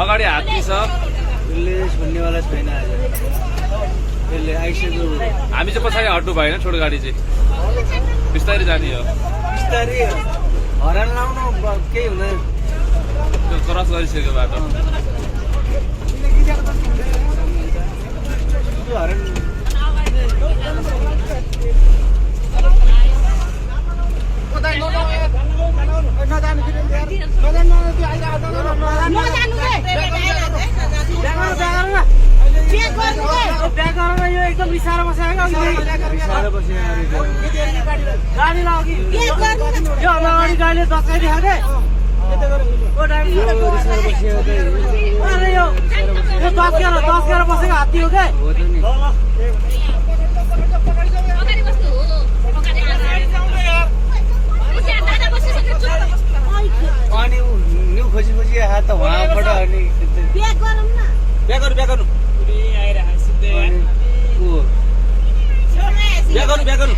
अगाडि हात्ती छ त्यसले छोड्नेवाला छैन आज त्यसले आइसक्यो हामी चाहिँ पछाडि हट्नु भएन छोड गाडी चाहिँ बिस्तारै जाने हो बिस्तारै हरान लाउनु केही हुँदैन त्यो क्रस गरिसक्यो बाटो त्यो हरान एकदम रिसाएर बसेको गाडी लाग्यो यो अगाडि गाडीले दसैँ देखाएको अरे यो 10 बसेको हात्ती हो क्या अनि न्यु खोजी खोजी हात त उहाँबाट अनि ब्याक गर्नु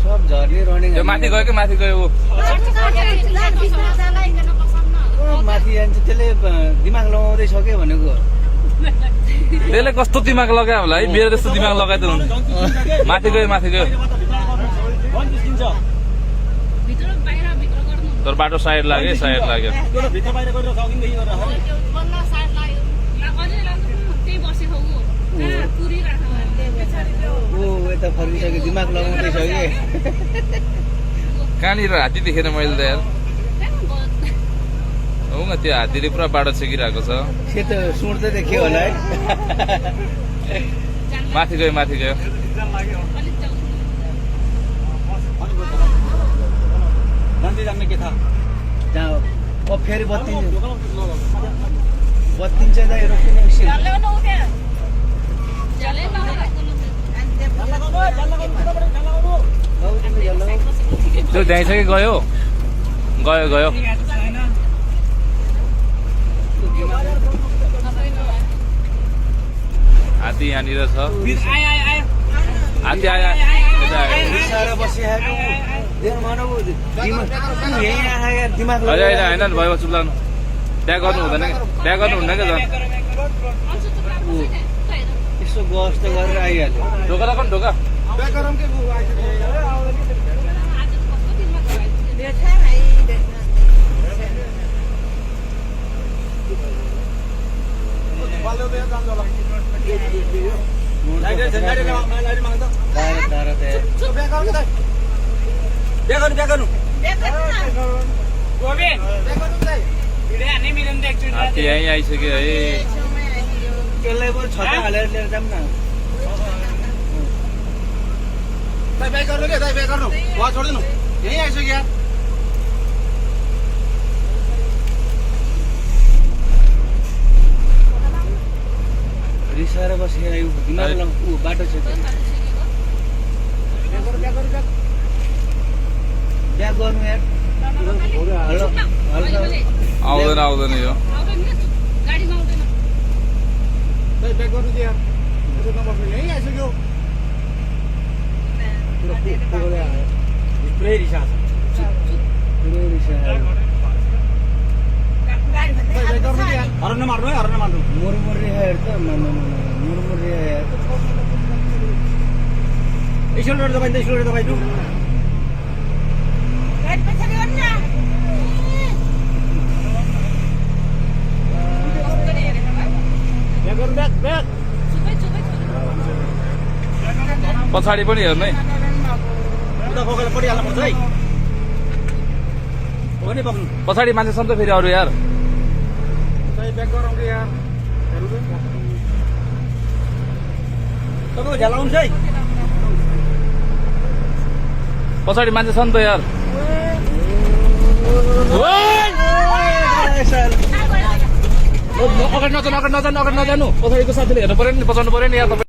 सब झर्ने रनिङ यो माथि गयो कि माथि गयो माथि जान्छ त्यसले दिमाग लगाउँदैछ के भनेको त्यसले कस्तो दिमाग लगायो होला है मेरो त्यस्तो दिमाग लगाइ त हुन्छ माथि गयो तर बाटो साइड लाग्यो यता फर्किसक्यो दिमाग लगाउँदैछ कि कहाँनिर हात्ती देखेन मैले त यार हो न त्यो हात्तीले पुरा बाटो छेकिरहेको छ सेतो सुँड त देख्यो होला है माथि गयो जाने के था जहाँ अब फेरि बत्तिन्छ त रोकिने एकछिन त्यो त्यहीँ छ कि गयो हात्ती यहाँनिर छ हात्ती आयो दिमाग होइन भयो चुप लाग्नु त्यहाँ गर्नु हुँदैन क्या झन् यसो गस त गरेर आइहाल्यो ढोका राख ढोका हात्ती यहीँ आइसक्यो है त्यसलाई पो छता हालेर लिएर जाऊँ न ब्याक गर्नु के ब्याक गर्नु वहाँ छोड्दिनु यहीँ आइसक्यो रिसाएर बसेर यो दिमाग बाटो छ ब्याक गर्नु यार आउँदैन यो ब्याक गर्नु दिया नबस्नु यहीँ आइसक्यो पुरै रिसा छ हरन मार्नु है हरन मार्नु मुरमुरे हेर त मुरमुरे हेर स्टोलर दबाइनु पछाडि पनि हेर्नु है उता बोकेर पडिहाल्नु पर्छ है हो नि पक्नु पछाडि मान्छे छन् त फेरि अरू यार ब्याक गराउँ कि यार तपाईँको झ्याल आउँछ है पछाडि मान्छे छन् त यार अगाडि नजानु पछाडिको साथीले हेर्नु पर्यो नि बचाउनु पर्यो नि यार।